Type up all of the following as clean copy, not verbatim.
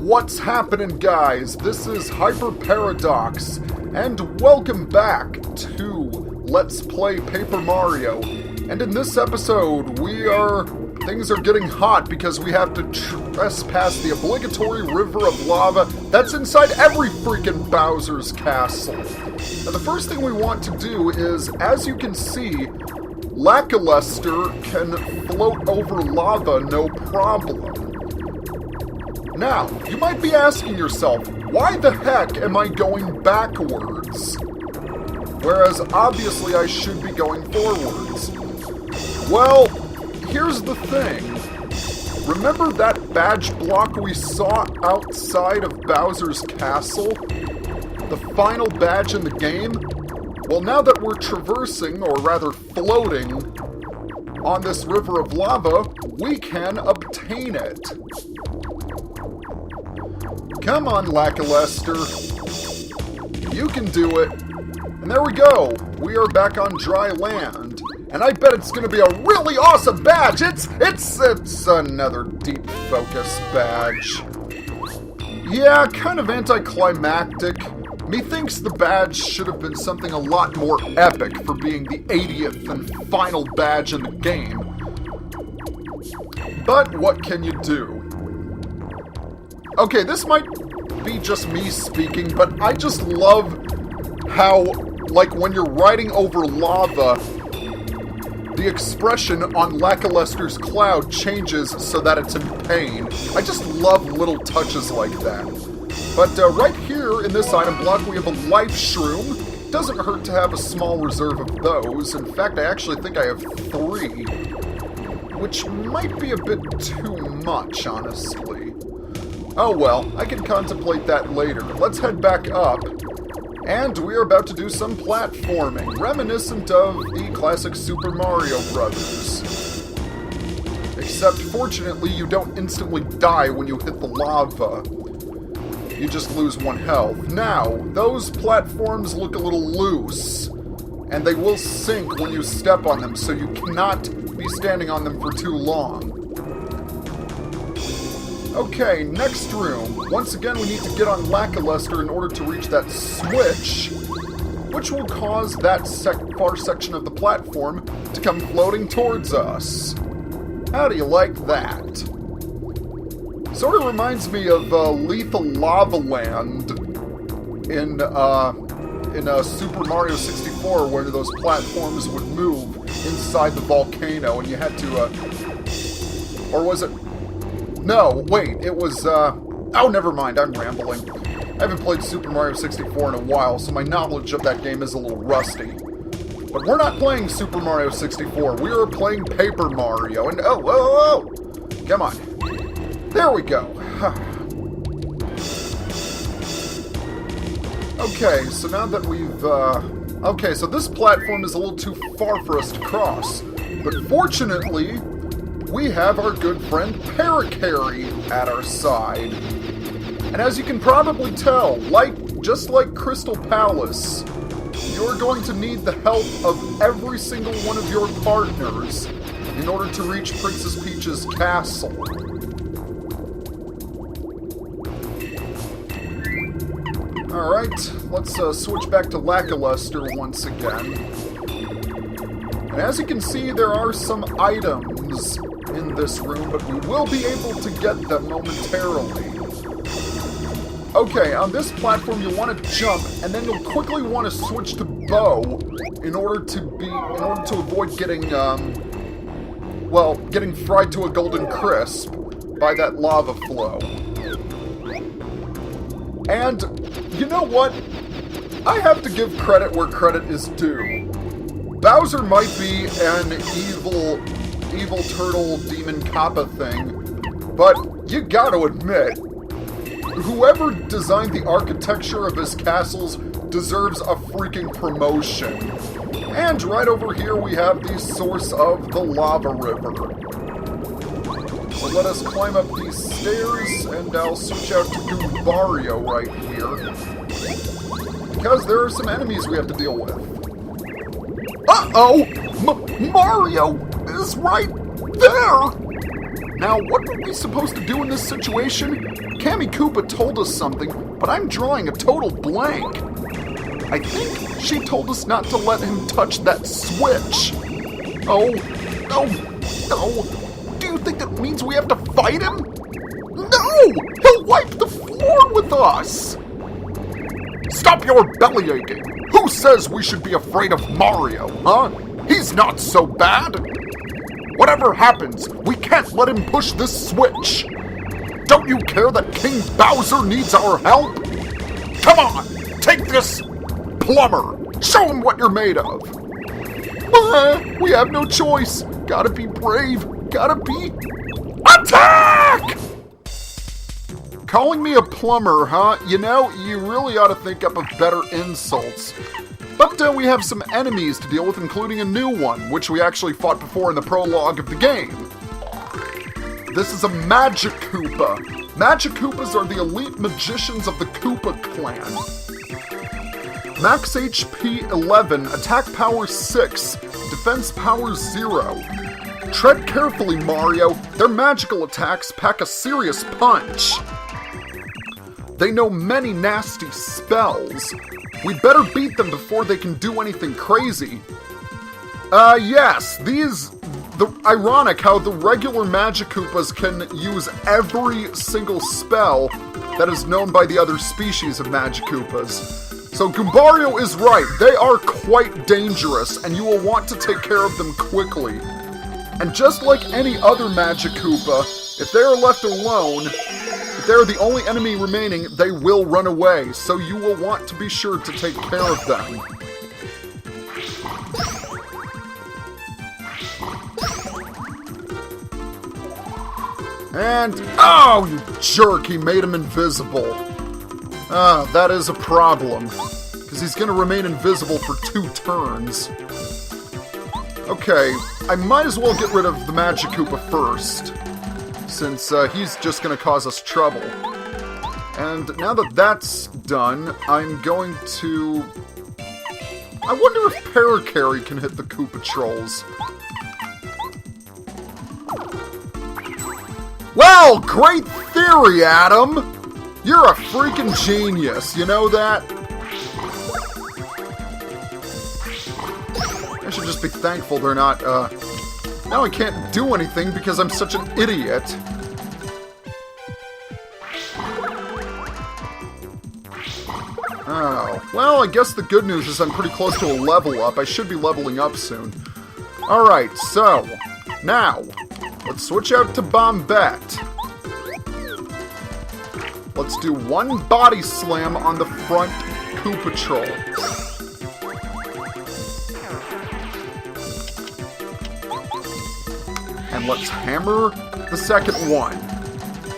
What's happening, guys? This is Hyper Paradox, and welcome back to Let's Play Paper Mario. And in this episode, things are getting hot because we have to trespass the obligatory river of lava that's inside every freaking Bowser's castle. Now, the first thing we want to do is, as you can see, Lackluster can float over lava no problem. Now, you might be asking yourself, why the heck am I going backwards? Whereas, obviously, I should be going forwards. Well, here's the thing. Remember that badge block we saw outside of Bowser's castle? The final badge in the game? Well, now that we're traversing, or rather floating, on this river of lava, we can obtain it. Come on, Lackluster. You can do it. And there we go. We are back on dry land. And I bet it's going to be a really awesome badge. It's another deep focus badge. Yeah, kind of anticlimactic. Methinks the badge should have been something a lot more epic for being the 80th and final badge in the game. But what can you do? Okay, this might be just me speaking, but I just love how, like, when you're riding over lava, the expression on Lackluster's cloud changes so that it's in pain. I just love little touches like that. But right here in this item block, we have a life shroom. Doesn't hurt to have a small reserve of those. In fact, I actually think I have 3, which might be a bit too much, honestly. Oh well, I can contemplate that later. Let's head back up. And we are about to do some platforming, reminiscent of the classic Super Mario Brothers. Except, fortunately, you don't instantly die when you hit the lava. You just lose 1 health. Now, those platforms look a little loose, and they will sink when you step on them, so you cannot be standing on them for too long. Okay, next room. Once again, we need to get on Lackluster in order to reach that switch, which will cause that far section of the platform to come floating towards us. How do you like that? Sort of reminds me of Lethal Lava Land in Super Mario 64, where those platforms would move inside the volcano, and you had to, or was it? No, wait, it was, oh, never mind, I'm rambling. I haven't played Super Mario 64 in a while, so my knowledge of that game is a little rusty. But we're not playing Super Mario 64, we are playing Paper Mario, and oh, come on. There we go. Okay, so now that we've, okay, so this platform is a little too far for us to cross, but fortunately, we have our good friend Paracarry at our side. And as you can probably tell, just like Crystal Palace, you're going to need the help of every single one of your partners in order to reach Princess Peach's castle. Alright, let's switch back to Lackluster once again. And as you can see, there are some items in this room, but we will be able to get them momentarily. Okay, on this platform you'll want to jump, and then you'll quickly want to switch to bow in order to avoid getting, getting fried to a golden crisp by that lava flow. And, you know what? I have to give credit where credit is due. Bowser might be an evil turtle demon kappa thing, but you gotta admit, whoever designed the architecture of his castles deserves a freaking promotion. And right over here we have the source of the lava river. So let us climb up these stairs, and I'll switch out to Goombario right here, because there are some enemies we have to deal with. Uh-oh! Mario is right there! Now, what were we supposed to do in this situation? Cammy Koopa told us something, but I'm drawing a total blank. I think she told us not to let him touch that switch. Oh, do you think that means we have to fight him? No! He'll wipe the floor with us! Stop your belly aching! Who says we should be afraid of Mario, huh? He's not so bad! Whatever happens, we can't let him push this switch! Don't you care that King Bowser needs our help? Come on! Take this plumber! Show him what you're made of! We have no choice! Gotta be brave! Gotta be... Attack! Calling me a plumber, huh? You know, you really ought to think up of better insults. But we have some enemies to deal with, including a new one, which we actually fought before in the prologue of the game. This is a Magic Koopa. Magic Koopas are the elite magicians of the Koopa clan. Max HP 11, attack power 6, defense power 0. Tread carefully, Mario. Their magical attacks pack a serious punch. They know many nasty spells. We'd better beat them before they can do anything crazy. Yes, ironic how the regular Magic Koopas can use every single spell that is known by the other species of Magic Koopas. So Goombario is right, they are quite dangerous, and you will want to take care of them quickly. And just like any other Magic Koopa, if they are left alone, if they're the only enemy remaining, they will run away, so you will want to be sure to take care of them. And, oh, you jerk, he made him invisible. That is a problem, because he's going to remain invisible for 2 turns. Okay, I might as well get rid of the Magic Koopa first, since he's just going to cause us trouble. And now that that's done, I'm going to... I wonder if Paracarry can hit the Koopa Trolls. Well, great theory, Adam! You're a freaking genius, you know that? I should just be thankful they're not, now I can't do anything because I'm such an idiot. Oh, well, I guess the good news is I'm pretty close to a level up. I should be leveling up soon. Alright, so, now, let's switch out to Bombette. Let's do 1 body slam on the front Koopa Troll. And let's hammer the second one.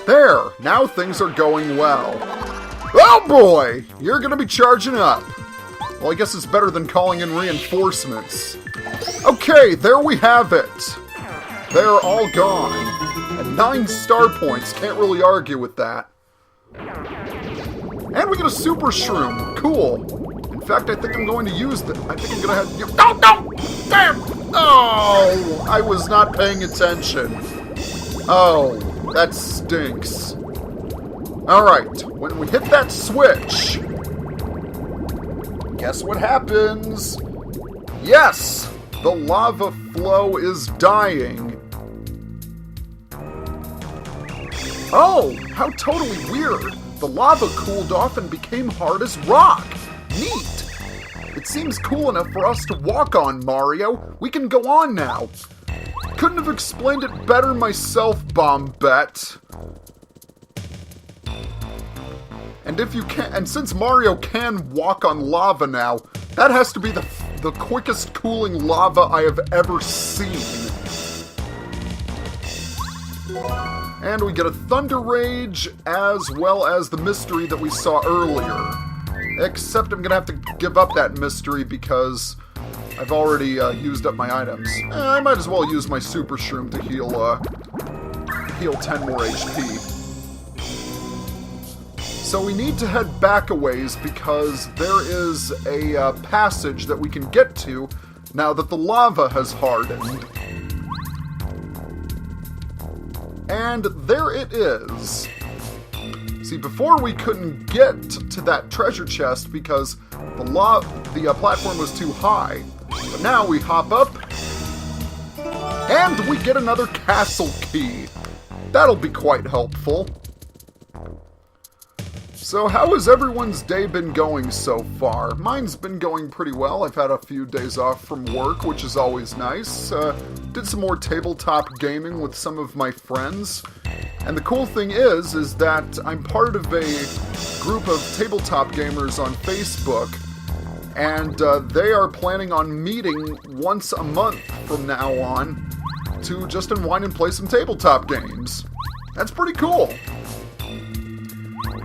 There! Now things are going well. Oh boy! You're gonna be charging up. Well, I guess it's better than calling in reinforcements. Okay, there we have it. They're all gone. And 9 star points. Can't really argue with that. And we get a Super Shroom. Cool. In fact, I think I'm going to use the... I think I'm gonna have... No! Damn! Oh! I was not paying attention. Oh, that stinks. Alright, when we hit that switch... Guess what happens? Yes! The lava flow is dying. Oh, how totally weird. The lava cooled off and became hard as rock. Neat. It seems cool enough for us to walk on, Mario. We can go on now. Couldn't have explained it better myself, Bombette. And if you can, and since Mario can walk on lava now, that has to be the quickest cooling lava I have ever seen. And we get a Thunder Rage, as well as the mystery that we saw earlier. Except I'm gonna have to give up that mystery because I've already used up my items. I might as well use my Super Shroom to heal 10 more HP. So we need to head back a ways because there is a passage that we can get to now that the lava has hardened. and there it is. See, before we couldn't get to that treasure chest because the platform was too high. But now we hop up, and we get another castle key. That'll be quite helpful. So how has everyone's day been going so far? Mine's been going pretty well. I've had a few days off from work, which is always nice. Did some more tabletop gaming with some of my friends. And the cool thing is that I'm part of a group of tabletop gamers on Facebook, and they are planning on meeting once a month from now on to just unwind and play some tabletop games. That's pretty cool.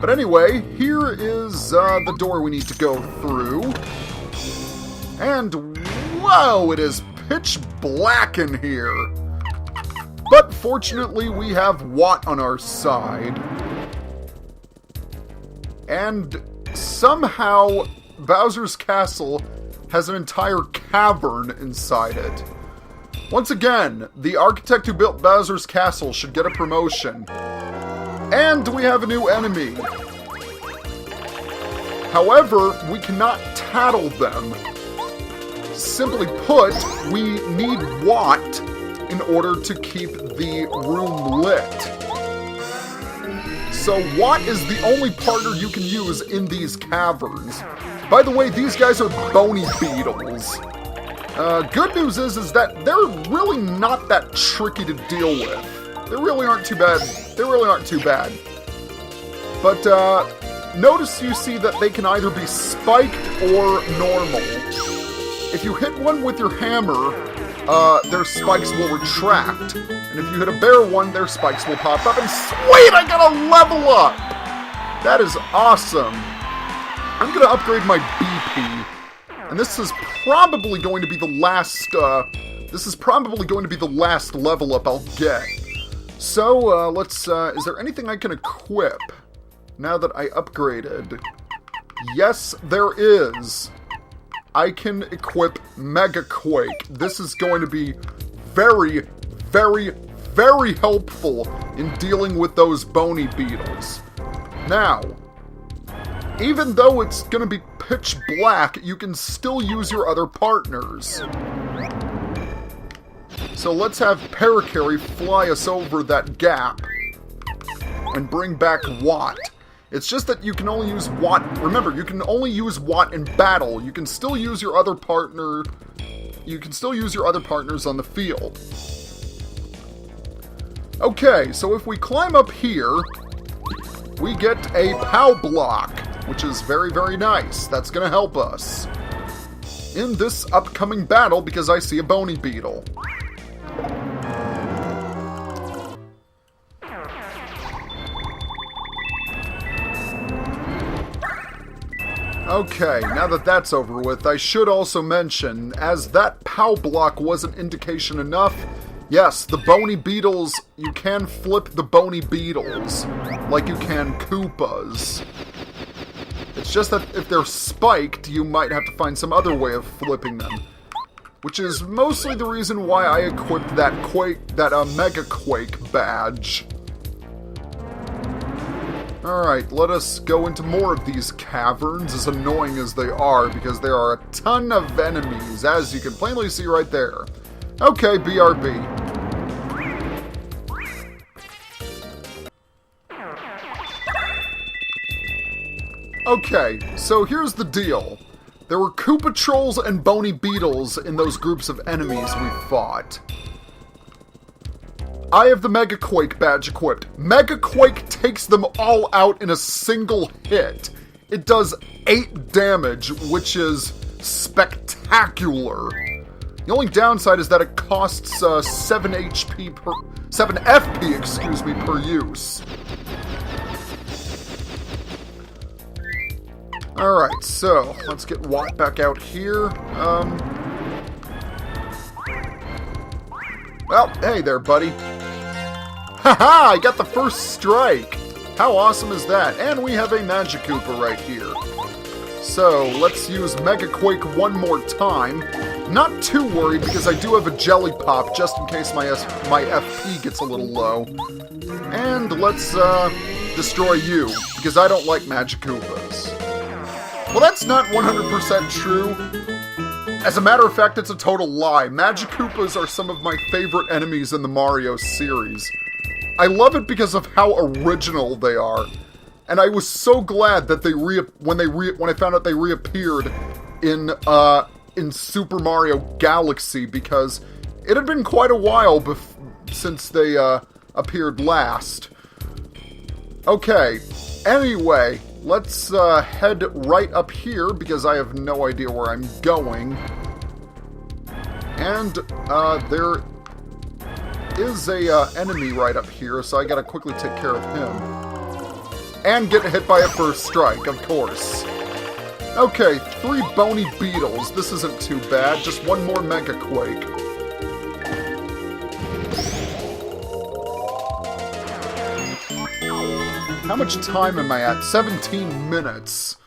But anyway, here is the door we need to go through. And whoa, it is pitch black in here. But fortunately, we have Watt on our side. And somehow, Bowser's Castle has an entire cavern inside it. Once again, the architect who built Bowser's Castle should get a promotion. And we have a new enemy. However, we cannot tattle them. Simply put, we need Watt in order to keep the room lit. So Watt is the only partner you can use in these caverns. By the way, these guys are bony beetles. Good news is that they're really not that tricky to deal with. They really aren't too bad. They really aren't too bad. But notice you see that they can either be spiked or normal. If you hit one with your hammer, their spikes will retract. And if you hit a bear one, their spikes will pop up. And sweet, I got a level up! That is awesome. I'm going to upgrade my BP. And this is probably going to be the last, level up I'll get. So, let's, is there anything I can equip now that I upgraded? Yes, there is. I can equip Mega Quake. This is going to be very, very, very helpful in dealing with those bony beetles. Now, even though it's going to be pitch black, you can still use your other partners. So let's have Parakarry fly us over that gap and bring back Watt. It's just that you can only use Watt. Remember, you can only use Watt in battle. You can still use your other partner. You can still use your other partners on the field. Okay, so if we climb up here, we get a POW block, which is very, very nice. That's going to help us in this upcoming battle because I see a bony beetle. Okay, now that that's over with, I should also mention, as that POW block wasn't indication enough, yes, the bony beetles, you can flip the bony beetles, like you can Koopas. It's just that if they're spiked, you might have to find some other way of flipping them. Which is mostly the reason why I equipped that Mega Quake badge. Alright, let us go into more of these caverns, as annoying as they are, because there are a ton of enemies, as you can plainly see right there. Okay, BRB. Okay, so here's the deal. There were Koopa Trolls and Bony Beetles in those groups of enemies we fought. I have the Mega Quake badge equipped. Mega Quake takes them all out in a single hit. It does 8 damage, which is spectacular. The only downside is that it costs 7 FP, per use. Alright, so let's get Watt back out here. Well, hey there, buddy. Haha, I got the first strike! How awesome is that? And we have a Magikoopa right here. So, let's use Mega Quake one more time. Not too worried, because I do have a Jelly Pop, just in case my FP HP gets a little low. And let's destroy you, because I don't like Magic Koopas. Well, that's not 100% true. As a matter of fact, it's a total lie. Magic Koopas are some of my favorite enemies in the Mario series. I love it because of how original they are. And I was so glad that when I found out they reappeared in Super Mario Galaxy, because it had been quite a while since they appeared last. Okay, anyway, let's head right up here, because I have no idea where I'm going. And there is a enemy right up here, so I gotta quickly take care of him. And get hit by a first strike, of course. Okay, 3 bony beetles. This isn't too bad. Just one more Mega Quake. How much time am I at? 17 minutes.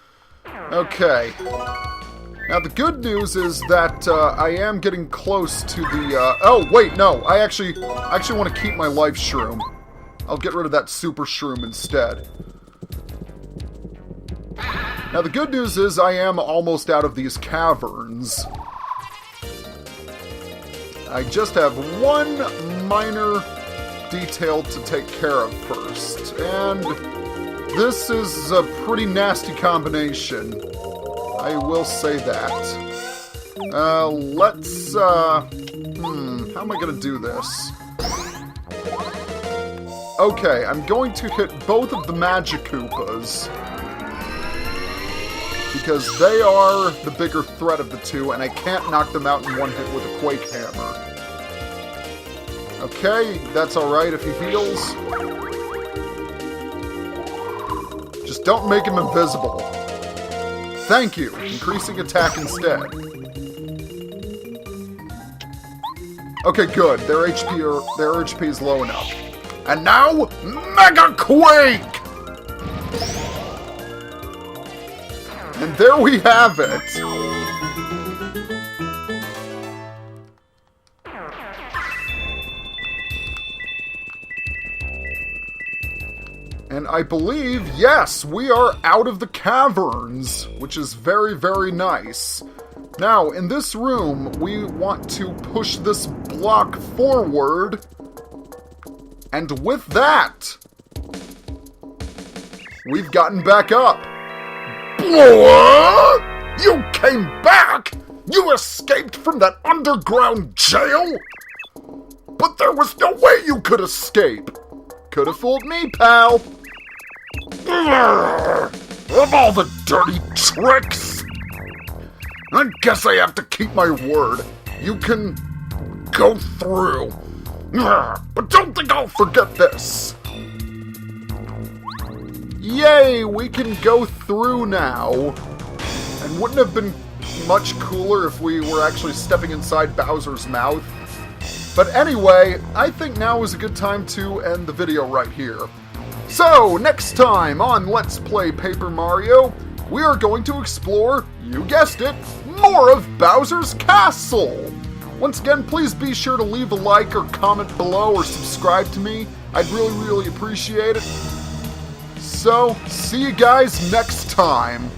Okay. Now, the good news is that I am getting close to the... oh, wait, no. I actually want to keep my Life Shroom. I'll get rid of that Super Shroom instead. Now, the good news is I am almost out of these caverns. I just have one minor detail to take care of first. And this is a pretty nasty combination. I will say that. Let's, how am I gonna do this? Okay, I'm going to hit both of the Magic Koopas, because they are the bigger threat of the two, and I can't knock them out in one hit with a Quake Hammer. Okay, that's alright if he heals. Just don't make him invisible. Thank you. Increasing attack instead. Okay, good. Their HP is low enough. And now, Mega Quake! And there we have it. And I believe, yes, we are out of the caverns, which is very, very nice. Now, in this room, we want to push this block forward. And with that, we've gotten back up. What? You came back? You escaped from that underground jail? But there was no way you could escape. Could have fooled me, pal. Of all the dirty tricks! I guess I have to keep my word. You can go through. But don't think I'll forget this. Yay, we can go through now. And wouldn't have been much cooler if we were actually stepping inside Bowser's mouth. But anyway, I think now is a good time to end the video right here. So, next time on Let's Play Paper Mario, we are going to explore, you guessed it, more of Bowser's Castle! Once again, please be sure to leave a like or comment below or subscribe to me. I'd really, really appreciate it. So, see you guys next time!